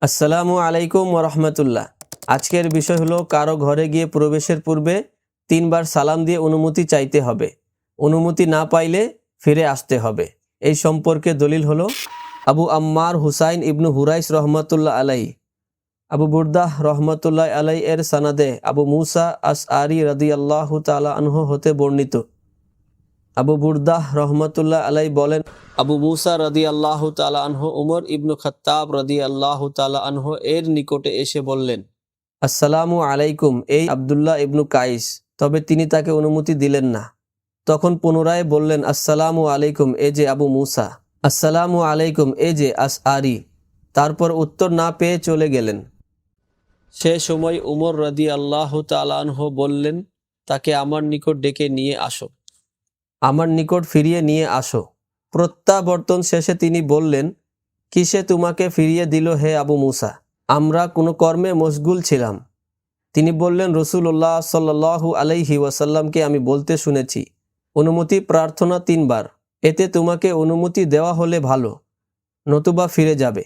আসসালামু আলাইকুম ওরহমতুল্লাহ। আজকের বিষয় হলো কারো ঘরে গিয়ে প্রবেশের পূর্বে 3 বার সালাম দিয়ে অনুমতি চাইতে হবে। অনুমতি না পাইলে ফিরে আসতে হবে। এই সম্পর্কে দলিল হলো আবু আম্মার হুসাইন ইবনু হুরাইস রহমতুল্লাহ আলাই, আবু বুরদাহ রহমতুল্লাহ আলাই এর সানাদে আবু মুসা আশআরি রাদিয়াল্লাহু তাআলা আনহু হতে বর্ণিত। আবু বুরদাহ রহমতুল্লাহ আলাই বলেন, আবু মুসা রাদিয়াল্লাহু তাআলা আনহু উমর ইবনু খাত্তাব রাদিয়াল্লাহু তাআলা আনহু এর নিকটে এসে বললেন, আসসালামু আলাইকুম এই আব্দুল্লাহ ইবনু কাইস। তবে তিনি তাকে অনুমতি দিলেন না। তখন পুনরায় বললেন, আসসালামু আলাইকুম এ যে আবু মুসা, আসসালামু আলাইকুম এ যে আশআরি। তারপর উত্তর না পেয়ে চলে গেলেন। সে সময় উমর রাদিয়াল্লাহু তাআলা আনহু বললেন, তাকে আমার নিকট ডেকে নিয়ে আসো, আমার নিকট ফিরিয়ে নিয়ে আসো। প্রত্যাবর্তন শেষে তিনি বললেন, কিসে তোমাকে ফিরিয়ে দিল হে আবু মুসা? আমরা কোনো কর্মে মশগুল ছিলাম। তিনি বললেন, রাসূলুল্লাহ সাল্লাল্লাহু আলাইহি ওয়াসাল্লামকে আমি বলতে শুনেছি, অনুমতি প্রার্থনা 3 বার। এতে তোমাকে অনুমতি দেওয়া হলে ভালো, নতুবা ফিরে যাবে।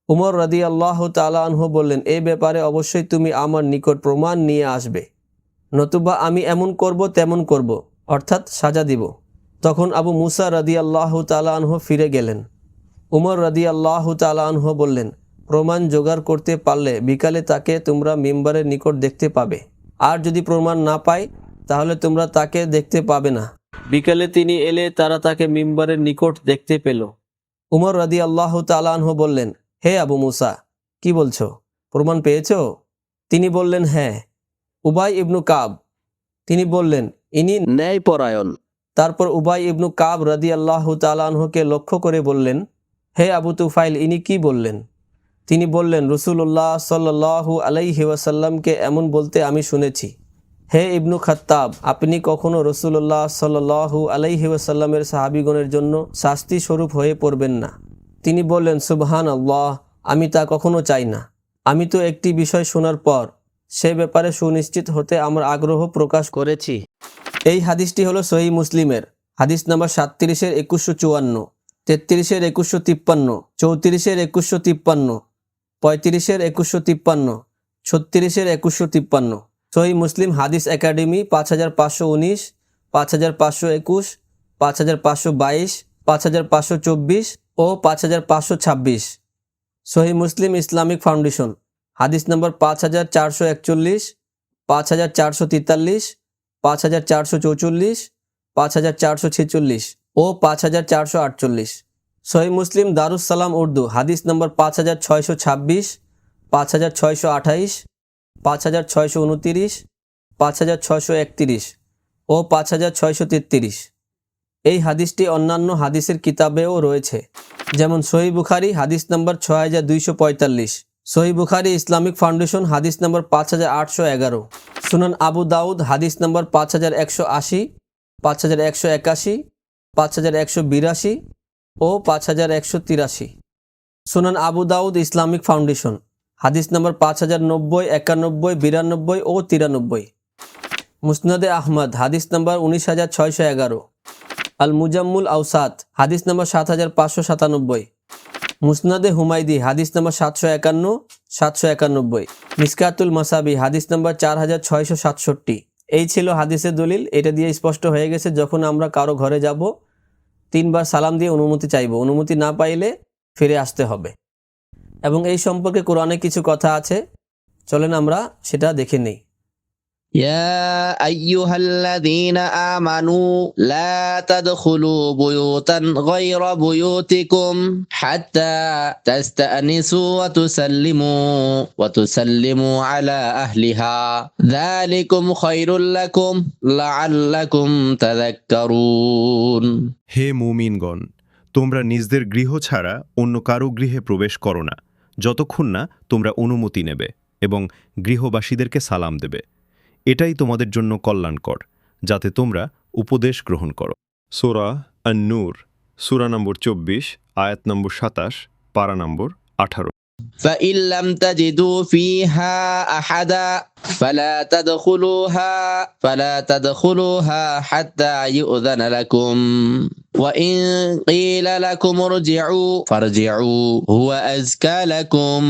উমর রাদিয়াল্লাহু তাআলা আনহু বললেন, এই ব্যাপারে অবশ্যই তুমি আমার নিকট প্রমাণ নিয়ে আসবে, নতুবা আমি এমন করব তেমন করব, অর্থাৎ সাজা দিব। তখন আবু মুসা রাদিয়াল্লাহু তাআলা আনহু ফিরে গেলেন। উমর রাদিয়াল্লাহু তাআলা আনহু বললেন, প্রমাণ জোগাড় করতে পারলে বিকালে তাকে তোমরা মিম্বারের নিকট দেখতে পাবে, আর যদি প্রমাণ না পাই তাহলে তোমরা তাকে দেখতে পাবে না। বিকালে তিনি এলে তারা তাকে মিম্বারের নিকট দেখতে পেল। উমর রাদিয়াল্লাহু তাআলা আনহু বললেন, হে আবু মুসা, কি বলছো? প্রমাণ পেয়েছো? তিনি বললেন, হ্যাঁ। উবাই ইবনু কাব, তিনি বললেন, ইনি ন্যায়পরায়ণ। তারপর উবাই ইবনু কাব রাদিয়াল্লাহু তাআলা আনহুকে লক্ষ্য করে বললেন, হে আবু তুফাইল, ইনি কি বললেন? তিনি বললেন, রাসূলুল্লাহ সাল্লাল্লাহু আলাইহি ওয়াসাল্লামকে এমন বলতে আমি শুনেছি, হে ইবনু খাত্তাব, আপনি কখনো রাসূলুল্লাহ সাল্লাল্লাহু আলাইহি ওয়াসাল্লামের সাহাবীগণের জন্য শাস্তি স্বরূপ হয়ে পড়বেন না। তিনি বললেন, সুবহানাল্লাহ, আমি তা কখনো চাই না। আমি তো একটি বিষয় শোনার পর সে ব্যাপারে সুনিশ্চিত হতে আমার আগ্রহ প্রকাশ করেছি। এই হাদিসটি হলো সহিহ মুসলিমের হাদিস নাম্বার 37-এর 2154, 33-এর 2153, 34-এর 2153, 35-এর 2153, 36-এর 2153। সহিহ মুসলিম হাদিস একাডেমি 5519, 5521, 5522, 5524 ও 5526। সহিহ মুসলিম ইসলামিক ফাউন্ডেশন হাদিস নম্বর 5441, 5443, 5444, 5446 ও 5448। সহিহ মুসলিম দারুস সালাম উর্দু হাদিস নম্বর 5626, 5628, 5629, 5631 ও 5633। এই হাদিসটি অন্যান্য হাদিসের কিতাবেও রয়েছে, যেমন সহিহ বুখারী হাদিস নম্বর 6245, সহিহ বুখারী ইসলামিক ফাউন্ডেশন হাদিস নম্বর 5811, সুনান আবু দাউদ হাদিস নম্বর 5180, 5181, 5182 ও 5183। সুনান আবু দাউদ ইসলামিক ফাউন্ডেশন হাদিস নম্বর 5090, 91, 92 ও 93। মুসনাদে আহমদ হাদিস নম্বর 19611, আল মুজাম্মুল আওসাত হাদিস নম্বর 7597, মুসনাদে হুমায়দি হাদিস নম্বর 751, 791, মিসকাতুল মাসাবি হাদিস নম্বর 4667। এই ছিল হাদিসের দলিল। এটা দিয়ে স্পষ্ট হয়ে গেছে, যখন আমরা কারো ঘরে যাব 3 বার সালাম দিয়ে অনুমতি চাইব, অনুমতি না পাইলে ফিরে আসতে হবে। এবং এই সম্পর্কে কোরআনে কিছু কথা আছে, চলেন আমরা সেটা দেখে নেই। يا أيها الذين آمنوا لا تدخلوا بيوتا غير بيوتكم حتى تستأنسوا وتسلموا على أهلها ذلكم خير لكم لعلكم تذكرون। হে মুমিনগণ, তোমরা নিজদের গৃহ ছাড়া অন্য কারো গৃহে প্রবেশ করো না, যতক্ষণ না তোমরা অনুমতি নেবে এবং গৃহবাসীদেরকে সালাম দেবে। এটাই তোমাদের জন্য কল্যাণকর, যাতে তোমরা উপদেশ গ্রহণ করো। সূরা আন-নূর, সূরা নম্বর 24, আয়াত নম্বর 27, পারা নম্বর 18। فإن لم تجدوا فيها أحدا فلا تدخلوها حتى يؤذن لكم وإن قيل لكم ارجعوا فارجعوا هو أزكى لكم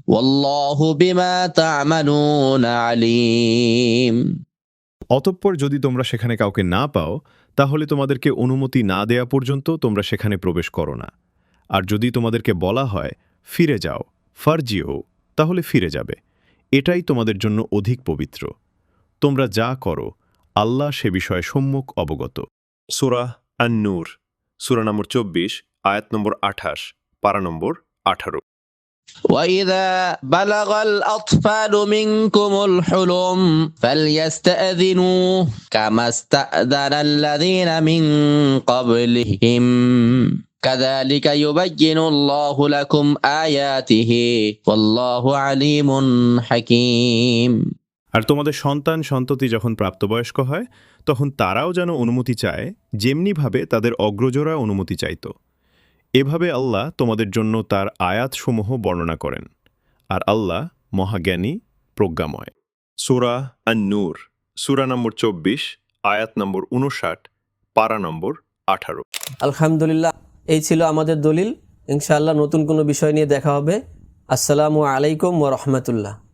والله بما تعملون عليم. অতঃপর যদি তোমরা সেখানে কাউকে না পাও তাহলে তোমাদেরকে অনুমতি না দেয়া পর্যন্ত তোমরা সেখানে প্রবেশ করো না। আর যদি তোমাদেরকে বলা হয় ফিরে যাও, ফারজিও, তাহলে ফিরে যাবে। এটাই তোমাদের জন্য অধিক পবিত্র। তোমরা যা করো আল্লাহ সে বিষয়ে সম্যক অবগত। সূরা আন-নূর, সূরা নম্বর 24, আয়াত নম্বর 28, পারা নম্বর 18। وإذا بلغ الأطفال منكم الحلم فليستأذنوا كما استأذن الذين من قبلهم كذلك يبين الله لكم آياته والله عليم حكيم. আর তোমাদের সন্তান সন্ততি যখন প্রাপ্তবয়স্ক হয় তখন তারাও যেন অনুমতি চায় যেমনিভাবে তাদের অগ্রজরা অনুমতি চাইত। এভাবে আল্লাহ তোমাদের জন্য তার আয়াতসমূহ বর্ণনা করেন, আর আল্লাহ মহাজ্ঞানী, প্রজ্ঞাময়। সূরা আন-নূর, সূরা নম্বর 24, আয়াত নম্বর 59, পারা নম্বর 18। আলহামদুলিল্লাহ, এই ছিল আমাদের দলিল। ইনশাআল্লাহ নতুন কোনো বিষয় নিয়ে দেখা হবে। আসসালামু আলাইকুম ওয়া রাহমাতুল্লাহ।